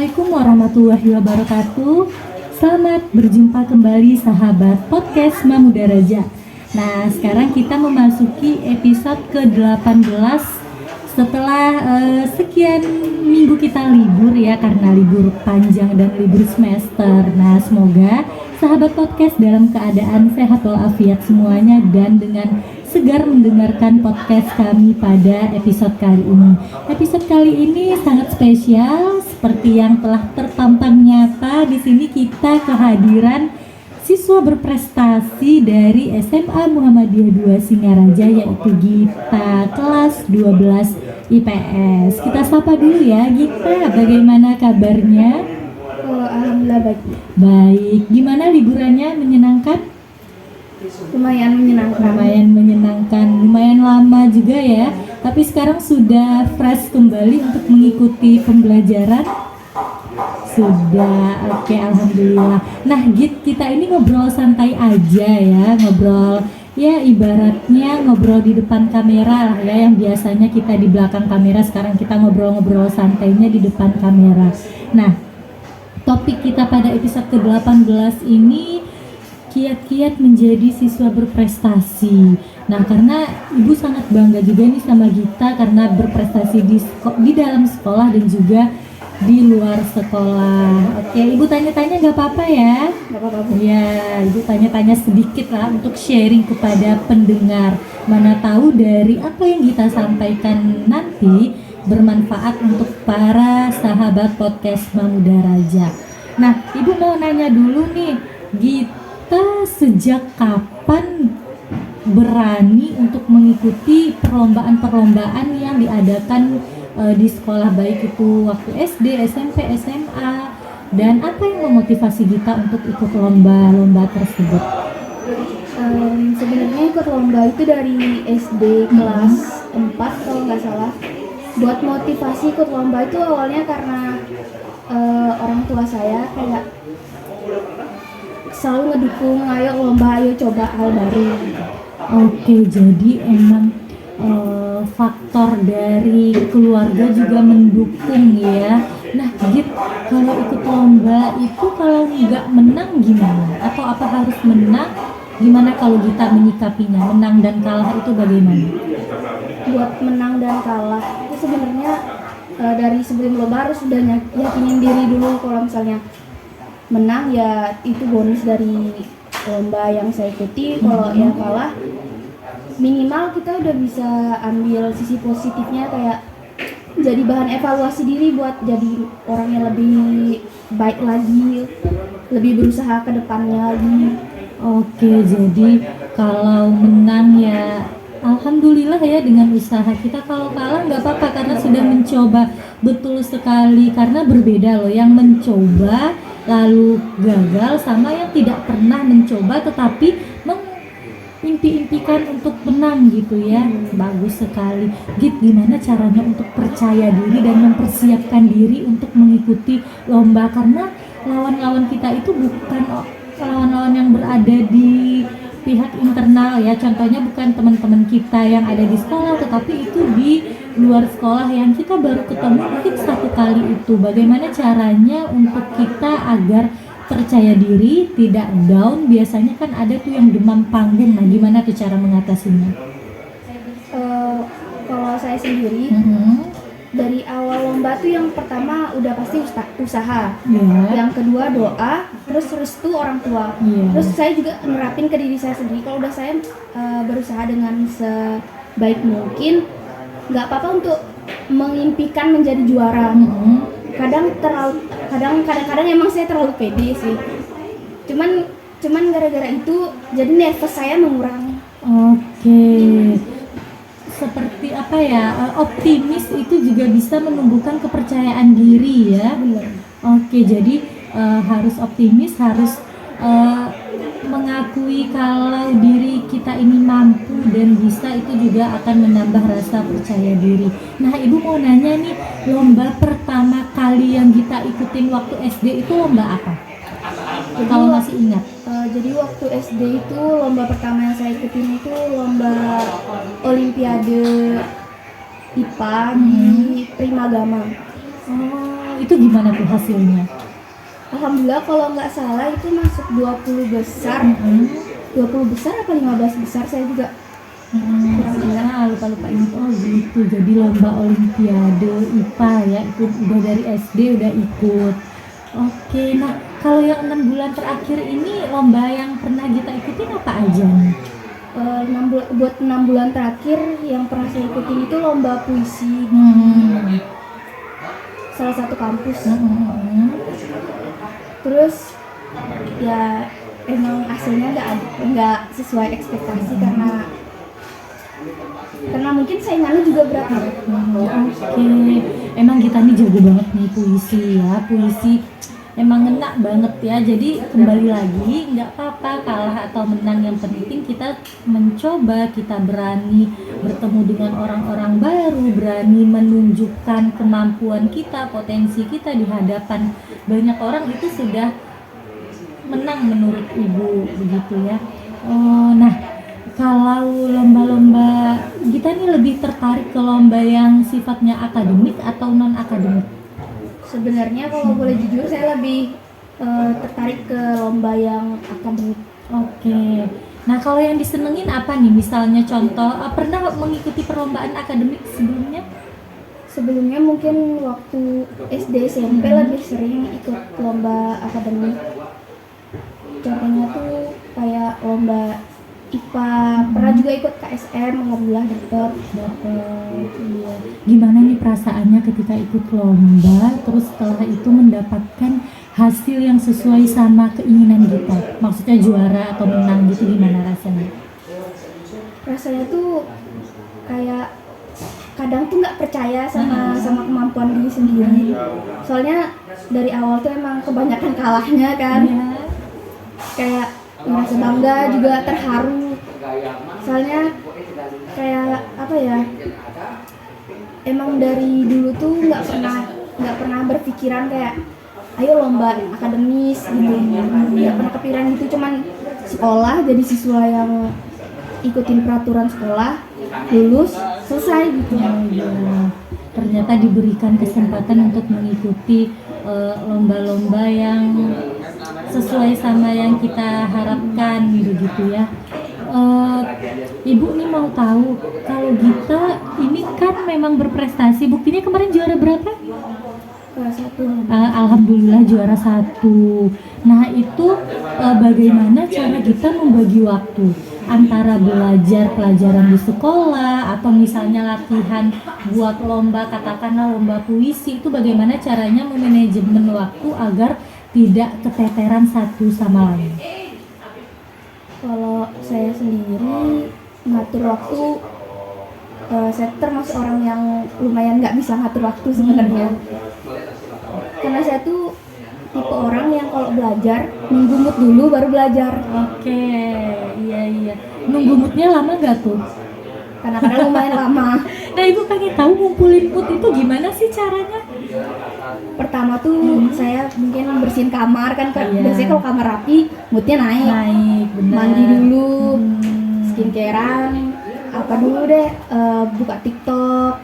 Assalamualaikum warahmatullahi wabarakatuh. Selamat berjumpa kembali sahabat podcast Mamuda Raja. Nah, sekarang kita memasuki episode ke-18 setelah sekian minggu kita libur ya, karena libur panjang dan libur semester. Nah, semoga sahabat podcast dalam keadaan sehat walafiat semuanya dan dengan segar mendengarkan podcast kami pada episode kali ini. Episode kali ini sangat spesial, seperti yang telah terpampang nyata. Di sini kita kehadiran siswa berprestasi dari SMA Muhammadiyah 2 Singaraja, yaitu Gita, kelas 12 IPS. Kita sapa dulu ya, Gita, bagaimana kabarnya? Alhamdulillah baik. Baik, gimana liburannya, menyenangkan? Lumayan Menyenangkan, lumayan lama juga ya. Tapi sekarang sudah fresh kembali untuk mengikuti pembelajaran. Sudah, oke, alhamdulillah. Nah, Git, kita ini ngobrol santai aja ya, ngobrol ya ibaratnya ngobrol di depan kamera lah ya, yang biasanya kita di belakang kamera, sekarang kita ngobrol-ngobrol santainya di depan kamera. Nah, topik kita pada episode ke-18 ini kiat-kiat menjadi siswa berprestasi. Nah, karena Ibu sangat bangga juga nih sama Gita karena berprestasi di dalam sekolah dan juga di luar sekolah. Oke, Ibu tanya-tanya nggak apa-apa ya? Nggak apa-apa. Ya, Ibu tanya-tanya sedikit lah untuk sharing kepada pendengar. Mana tahu dari apa yang Gita sampaikan nanti bermanfaat untuk para sahabat podcast Mamuda Raja. Nah, Ibu mau nanya dulu nih, Gita sejak kapan berani untuk mengikuti perlombaan-perlombaan yang diadakan di sekolah, baik itu waktu SD, SMP, SMA, dan apa yang memotivasi Gita untuk ikut lomba-lomba tersebut? Sebenarnya ikut lomba itu dari SD kelas 4 kalau nggak salah. Buat motivasi ikut lomba itu awalnya karena orang tua saya kayak selalu ngedukung, ayo lomba, ayo coba hal baru. Oke, jadi emang faktor dari keluarga juga mendukung ya. Nah, Git, kalau ikut lomba itu kalau nggak menang gimana? Atau apa harus menang? Gimana kalau Gita menyikapinya? Menang dan kalah itu bagaimana? Buat menang dan kalah itu sebenarnya dari sebelum lomba harus sudah yakinin diri dulu. Kalau misalnya menang ya itu bonus dari lomba yang saya ikuti. Kalau yang kalah minimal kita udah bisa ambil sisi positifnya, kayak jadi bahan evaluasi diri buat jadi orang yang lebih baik lagi, lebih berusaha ke depannya lagi. Oke, jadi kalau menang ya alhamdulillah ya dengan usaha kita, kalau kalah nggak apa-apa karena sudah mencoba. Betul sekali, karena berbeda loh yang mencoba lalu gagal sama yang tidak pernah mencoba tetapi impi-impikan untuk menang gitu ya. Bagus sekali. Git, gimana caranya untuk percaya diri dan mempersiapkan diri untuk mengikuti lomba, karena lawan-lawan kita itu bukan lawan-lawan yang berada di pihak internal ya, contohnya bukan teman-teman kita yang ada di sekolah, tetapi itu di luar sekolah yang kita baru ketemu mungkin satu kali itu. Bagaimana caranya untuk kita agar percaya diri, tidak down? Biasanya kan ada tuh yang demam panggung. Nah, gimana tuh cara mengatasinya? Kalau saya sendiri dari awal lomba tuh yang pertama udah pasti usaha, yang kedua doa, terus restu orang tua. Terus saya juga nerapin ke diri saya sendiri, kalau udah saya berusaha dengan sebaik mungkin, nggak apa-apa untuk mengimpikan menjadi juara. Kadang-kadang emang saya terlalu pede sih. Cuman gara-gara itu jadi nervous saya mengurangi. Oke. Seperti apa ya? Optimis itu juga bisa menumbuhkan kepercayaan diri ya. Benar. Oke, jadi harus optimis, harus mengakui kalau diri kita ini mampu dan bisa, itu juga akan menambah rasa percaya diri. Nah, Ibu mau nanya nih, lomba pertama kali yang kita ikutin waktu SD itu lomba apa? Kalau masih ingat. Jadi waktu SD itu lomba pertama yang saya ikutin itu lomba Olimpiade IPA di Primagama. Oh, itu gimana tuh hasilnya? Alhamdulillah kalau nggak salah itu masuk 20 besar. 20 besar apa 15 besar saya juga kurang ingat. Lupa ingat. Oh gitu, jadi lomba olimpiade IPA ya, itu udah dari SD udah ikut. Oke, nah kalau yang 6 bulan terakhir ini lomba yang pernah kita ikutin apa aja nih? Buat 6 bulan terakhir yang pernah saya ikutin itu lomba puisi salah satu kampus. Terus ya emang hasilnya nggak sesuai ekspektasi karena mungkin saingannya juga berat. Oke, emang kita nih jago banget nih puisi ya, puisi emang ngena banget ya. Jadi kembali lagi, nggak apa-apa kalah atau menang, yang penting kita mencoba, kita berani bertemu dengan orang-orang baru, berani menunjukkan kemampuan kita, potensi kita di hadapan banyak orang, itu sudah menang menurut Ibu, begitu ya. Nah, kalau lomba-lomba kita nih lebih tertarik ke lomba yang sifatnya akademik atau non akademik? Sebenarnya kalau boleh jujur saya lebih tertarik ke lomba yang akademik. Oke. Nah, kalau yang disenengin apa nih? Misalnya contoh, pernah mengikuti perlombaan akademik sebelumnya? Sebelumnya mungkin waktu SD SMP lebih sering ikut lomba akademik. Contohnya tuh kayak lomba IPA, pernah juga ikut KSM, alhamdulillah dapet. Iya. Gimana nih perasaannya ketika ikut lomba, terus setelah itu mendapatkan hasil yang sesuai sama keinginan kita? Maksudnya juara atau menang gitu, gimana rasanya? Rasanya tuh kayak kadang tuh nggak percaya sama kemampuan diri sendiri. Soalnya dari awal tuh emang kebanyakan kalahnya kan. Kayak merasa bangga juga terharu. Soalnya kayak apa ya? Emang dari dulu tuh nggak pernah berpikiran kayak ayo lomba akademis gitu. Nggak pernah kepikiran gitu, cuman sekolah jadi siswa yang ikutin peraturan sekolah, lulus, selesai gitu. Ternyata diberikan kesempatan untuk mengikuti lomba-lomba yang sesuai sama yang kita harapkan gitu ya. Ibu nih mau tahu, kalau Gita ini kan memang berprestasi, buktinya kemarin juara berapa? Juara 1. Alhamdulillah juara 1. Nah itu bagaimana cara kita membagi waktu antara belajar pelajaran di sekolah atau misalnya latihan buat lomba, katakanlah lomba puisi, itu bagaimana caranya memanajemen waktu agar tidak keteteran satu sama lain? Kalau saya sendiri ngatur waktu, saya termasuk orang yang lumayan nggak bisa ngatur waktu sebenarnya. Karena saya tuh tipe orang yang kalau belajar nunggu mood dulu baru belajar. Oke, iya. Nunggu moodnya lama nggak tuh? Kadang-kadang lumayan lama. Nah, Ibu pengen tahu ngumpulin mood itu gimana sih caranya? Pertama tuh saya mungkin bersihin kamar kan, biasanya kalau kamar rapi moodnya naik, bener. Mandi dulu, skincarean, apa dulu deh, buka TikTok,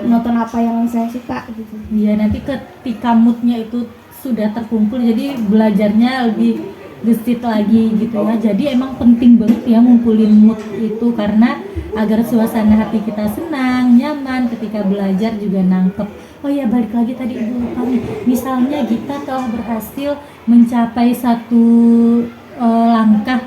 nonton apa yang saya suka gitu. Iya, nanti ketika moodnya itu sudah terkumpul, jadi belajarnya lebih gesit lagi gitu ya. Jadi emang penting banget ya ngumpulin mood itu, karena agar suasana hati kita senang, nyaman, ketika belajar juga nangkep. Oh ya, balik lagi tadi Ibu lupa nih, misalnya kita telah berhasil mencapai satu langkah,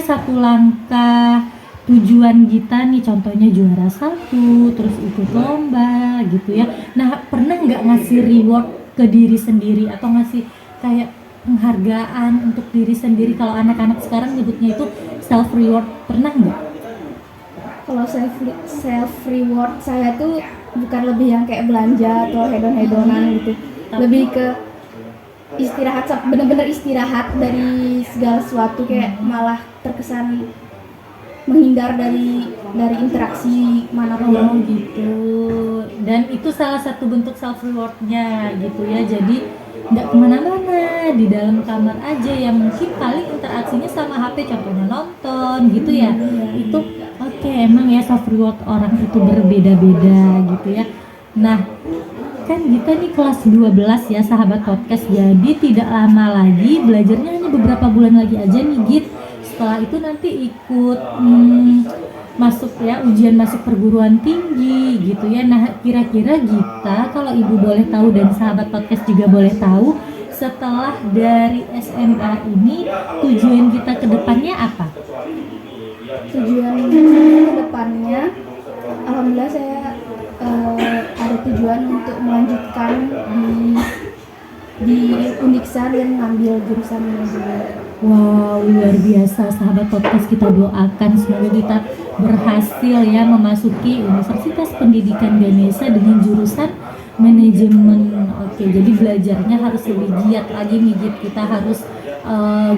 satu langkah tujuan kita nih, contohnya juara 1, terus ikut lomba gitu ya. Nah, pernah nggak ngasih reward ke diri sendiri atau ngasih kayak penghargaan untuk diri sendiri? Kalau anak-anak sekarang nyebutnya itu self reward, pernah nggak? Kalau self reward saya tuh bukan lebih yang kayak belanja atau hedon-hedonan gitu, lebih ke istirahat, bener-bener istirahat dari segala sesuatu, kayak malah terkesan menghindar dari interaksi manapun gitu. Dan itu salah satu bentuk self rewardnya gitu ya. Jadi nggak kemana-mana, di dalam kamar aja, yang mungkin paling interaksinya sama HP, contohnya nonton gitu ya. Itu oke, emang ya self reward orang itu berbeda-beda gitu ya. Nah, kan kita nih kelas 12 ya sahabat podcast, jadi tidak lama lagi, belajarnya hanya beberapa bulan lagi aja nih Git. Setelah itu nanti ikut masuk ya, ujian masuk perguruan tinggi gitu ya. Nah kira-kira Gita, kalau ibu boleh tahu dan sahabat podcast juga boleh tahu, setelah dari SMA ini tujuan kita ke depannya apa? Tujuan ke depannya, alhamdulillah saya ada tujuan untuk melanjutkan di Undiksa dan mengambil jurusan manajemen. Wow, luar biasa sahabat podcast, kita doakan semoga kita berhasil ya memasuki Universitas Pendidikan Ganesha dengan jurusan manajemen. Oke, jadi belajarnya harus lebih giat lagi nih Git. Kita harus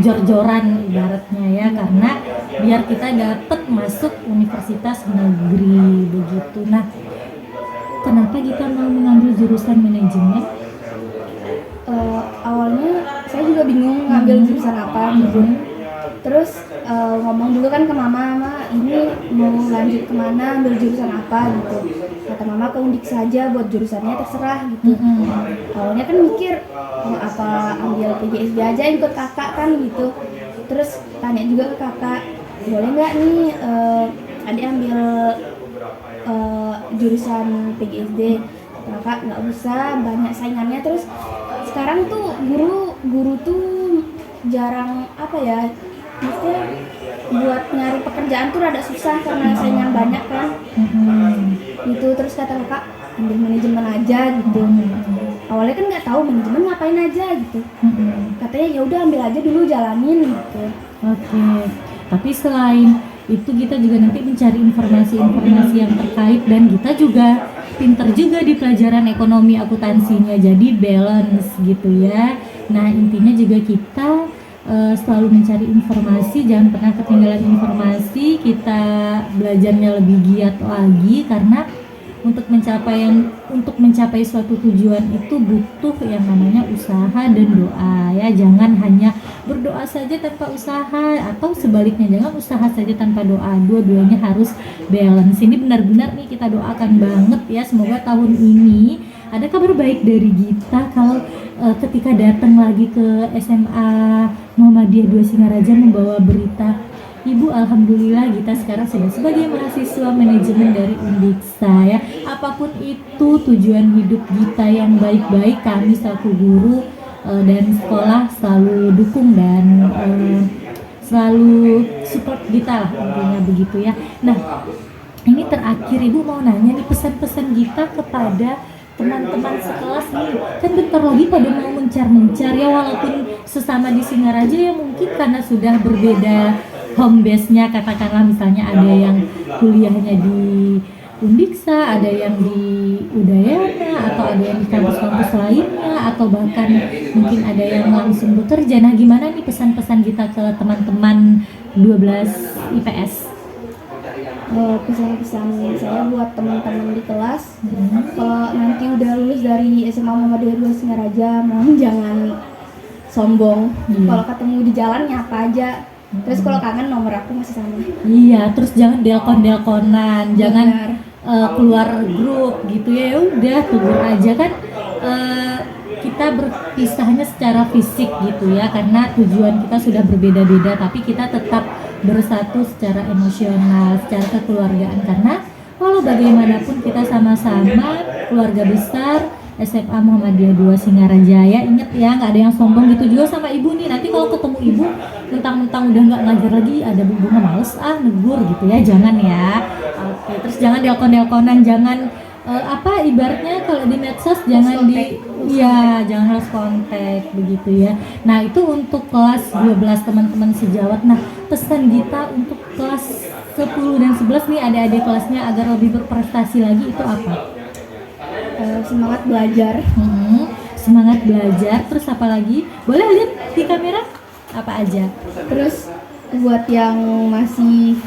jor-joran ibaratnya ya, karena biar kita dapat masuk universitas negeri begitu. Nah, kenapa kita mau mengambil jurusan manajemen? Awalnya saya juga bingung ngambil jurusan apa gitu. Terus ngomong dulu kan ke mama, ini mau lanjut kemana, ambil jurusan apa gitu. Kata mama ke Undik saja, buat jurusannya terserah gitu. Awalnya kan mikir apa ambil PGSD aja ikut kakak kan gitu. Terus tanya juga ke kakak, boleh nggak nih adik ambil jurusan PGSD? Kakak nggak usah, banyak saingannya. Terus sekarang tuh guru tuh jarang apa ya, maksudnya buat nyari pekerjaan tuh rada susah karena saingan banyak kan. Gitu. Terus kata kakak ambil manajemen aja gitu. Awalnya kan nggak tahu manajemen ngapain aja gitu. Katanya ya udah ambil aja dulu, jalanin gitu. Oke. Tapi selain itu kita juga nanti mencari informasi-informasi yang terkait, dan kita juga pinter juga di pelajaran ekonomi akuntansinya, jadi balance gitu ya. Nah intinya juga kita selalu mencari informasi, jangan pernah ketinggalan informasi, kita belajarnya lebih giat lagi, karena untuk mencapai suatu tujuan itu butuh yang namanya usaha dan doa ya. Jangan hanya berdoa saja tanpa usaha, atau sebaliknya jangan usaha saja tanpa doa, dua-duanya harus balance. Ini benar-benar nih kita doakan banget ya, semoga tahun ini ada kabar baik dari Gita kalau ketika datang lagi ke SMA Muhammadiyah 2 Singaraja membawa berita, Ibu, alhamdulillah Gita sekarang sudah sebagai mahasiswa manajemen dari Undiksa ya. Apapun itu tujuan hidup Gita yang baik-baik, kami selaku guru dan sekolah selalu dukung dan selalu support Gita lah, intinya begitu ya. Nah, ini terakhir Ibu mau nanya nih, pesan-pesan Gita kepada teman-teman sekelas nih, kan bentar lagi pada mau mencar-mencar ya, walaupun sesama di Singaraja ya, mungkin karena sudah berbeda home base-nya, katakanlah misalnya ada yang kuliahnya di Undiksa, ada yang di Udayana, atau ada yang di kampus-kampus lainnya, atau bahkan mungkin ada yang langsung bekerja. Nah gimana nih pesan-pesan kita ke teman-teman 12 IPS? Pesan-pesan saya buat teman-teman di kelas, kalau nanti udah lulus dari SMA Muhammadiyah 2 Singaraja, mohon jangan sombong. Kalau ketemu di jalan nyapa aja. Terus kalau kangen nomor aku masih sama. Iya, terus jangan delkon-delkonan, jangan keluar grup gitu ya. Udah tegur aja kan, kita berpisahnya secara fisik gitu ya, karena tujuan kita sudah berbeda-beda, tapi kita tetap bersatu secara emosional, secara kekeluargaan, karena walau bagaimanapun kita sama-sama keluarga besar SMA Muhammadiyah 2 Singaraja ya. Ingat ya, nggak ada yang sombong gitu. Juga sama ibu nih, nanti kalau ketemu ibu mentang-mentang udah nggak ngajar lagi, ada bunga males negur gitu ya, jangan ya. Oke, terus jangan delkon-delkonan, jangan ibaratnya kalau di medsos jangan jangan harus kontak begitu ya. Nah itu untuk kelas 12 teman-teman sejawat. Nah pesan Gita untuk kelas 10 dan 11 nih, adik-adik kelasnya agar lebih berprestasi lagi itu apa? Semangat belajar. Semangat belajar, terus apa lagi? Boleh lihat di kamera apa aja? Terus buat yang masih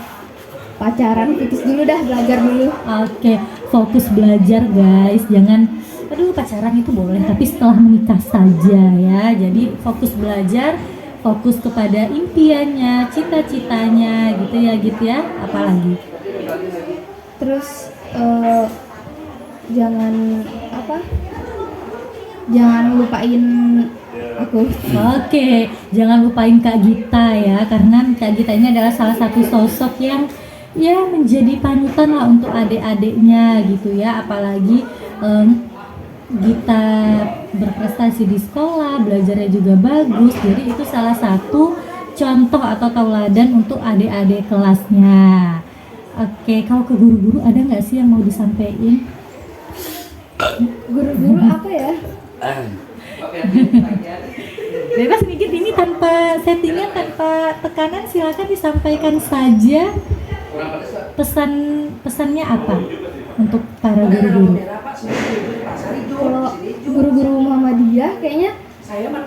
pacaran, putus dulu dah, belajar dulu. Oke, fokus belajar guys, jangan pacaran itu boleh tapi setelah menikah saja ya. Jadi fokus belajar, fokus kepada impiannya, cita-citanya gitu ya. Apalagi? Terus jangan jangan lupain aku. Oke, jangan lupain Kak Gita ya, karena Kak Gita ini adalah salah satu sosok yang ya menjadi panutan lah untuk adik-adiknya gitu ya, apalagi Gita berprestasi di sekolah, belajarnya juga bagus, jadi itu salah satu contoh atau tauladan untuk adik-adik kelasnya. Oke, kalau ke guru-guru ada nggak sih yang mau disampaikan? Guru-guru apa ya? Bebas sedikit ini tanpa settingan, tanpa tekanan, silakan disampaikan saja pesannya apa untuk para guru-guru. Kalau guru-guru Muhammadiyah kayaknya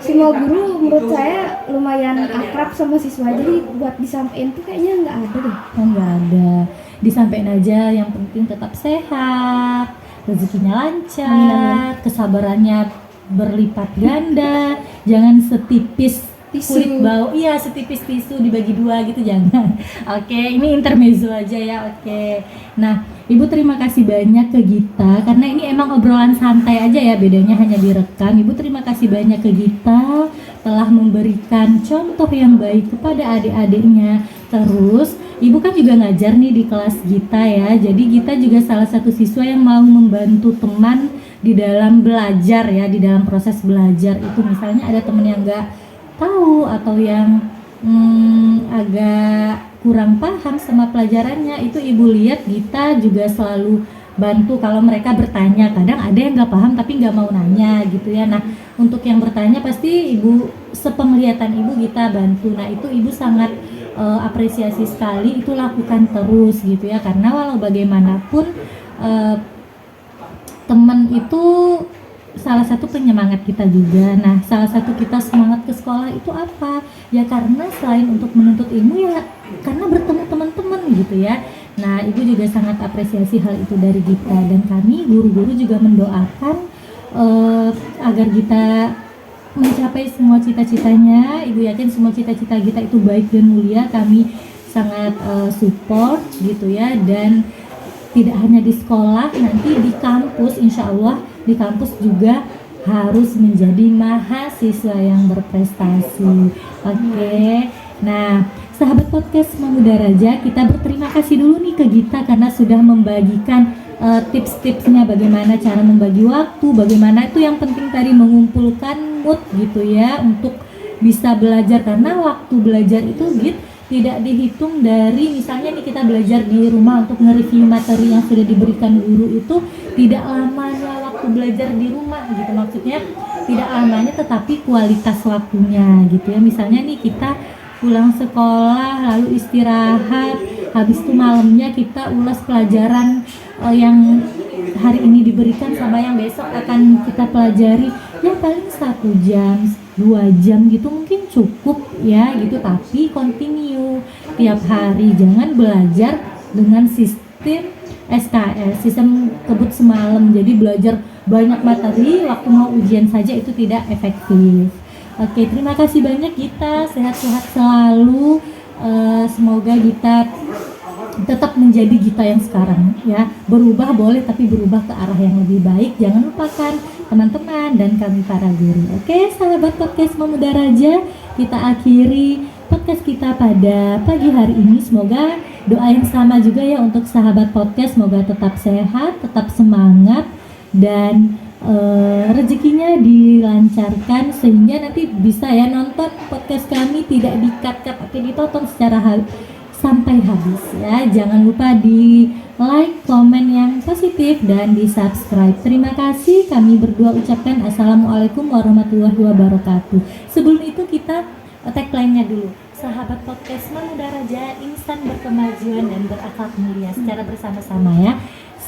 semua guru menurut saya lumayan akrab sama siswa, jadi buat disampaikan tuh kayaknya nggak ada deh. Oh, nggak ada, disampaikan aja, yang penting tetap sehat, rezekinya lancar, kesabarannya berlipat ganda, jangan setipis Tisu. kulit bau, iya setipis tisu dibagi dua gitu jangan. Oke, ini intermezzo aja ya. Oke, nah Ibu terima kasih banyak ke Gita, karena ini emang obrolan santai aja ya, bedanya hanya direkam. Ibu terima kasih banyak ke Gita telah memberikan contoh yang baik kepada adik-adiknya. Terus Ibu kan juga ngajar nih di kelas Gita ya, jadi Gita juga salah satu siswa yang mau membantu teman di dalam belajar ya, di dalam proses belajar itu. Misalnya ada teman yang nggak tahu atau yang agak kurang paham sama pelajarannya, itu Ibu lihat Gita juga selalu bantu kalau mereka bertanya. Kadang ada yang nggak paham tapi nggak mau nanya gitu ya. Nah untuk yang bertanya pasti Ibu, sepenglihatan Ibu, Gita bantu. Nah itu Ibu sangat apresiasi sekali, itu lakukan terus gitu ya, karena walau bagaimanapun teman itu salah satu penyemangat kita juga. Nah, salah satu kita semangat ke sekolah itu apa? Ya karena selain untuk menuntut ilmu ya karena bertemu teman-teman gitu ya. Nah, Ibu juga sangat apresiasi hal itu dari Gita, dan kami guru-guru juga mendoakan agar Gita mencapai semua cita-citanya. Ibu yakin semua cita-cita Gita itu baik dan mulia. Kami sangat support gitu ya, dan tidak hanya di sekolah, nanti di kampus, insya Allah di kampus juga harus menjadi mahasiswa yang berprestasi. Oke. Nah, sahabat podcast Mamuda Raja, kita berterima kasih dulu nih ke Gita karena sudah membagikan tips-tipsnya bagaimana cara membagi waktu, bagaimana itu yang penting tadi mengumpulkan mood gitu ya untuk bisa belajar, karena waktu belajar itu tidak dihitung dari misalnya nih kita belajar di rumah untuk nge-review materi yang sudah diberikan guru, itu tidak lamanya waktu belajar di rumah gitu, maksudnya tidak lamanya tetapi kualitas waktunya gitu ya. Misalnya nih kita pulang sekolah lalu istirahat, habis itu malamnya kita ulas pelajaran yang hari ini diberikan sama yang besok akan kita pelajari, ya paling 1 jam 2 jam gitu mungkin cukup ya gitu, tapi continue tiap hari, jangan belajar dengan sistem SKS, sistem kebut semalam, jadi belajar banyak materi waktu mau ujian saja itu tidak efektif. Oke, terima kasih banyak Gita, sehat-sehat selalu, semoga Gita tetap menjadi Gita yang sekarang ya, berubah boleh tapi berubah ke arah yang lebih baik. Jangan lupakan teman-teman dan kami para guru. Oke, sahabat podcast Mamuda Raja, kita akhiri podcast kita pada pagi hari ini. Semoga doa yang sama juga ya untuk sahabat podcast, semoga tetap sehat, tetap semangat, dan rezekinya dilancarkan sehingga nanti bisa ya nonton podcast kami tidak di-cut-cut tapi ditonton secara sampai habis ya. Jangan lupa di like, komen yang positif, dan di subscribe. Terima kasih, kami berdua ucapkan assalamualaikum warahmatullahi wabarakatuh. Sebelum itu kita tagline-nya dulu, sahabat podcast Mamuda Raja, instan berkemajuan dan berakhlak mulia, secara bersama-sama ya.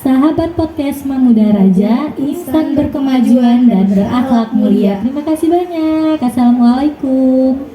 Sahabat podcast Mamuda Raja, instan berkemajuan dan berakhlak mulia. Terima kasih banyak. Assalamualaikum.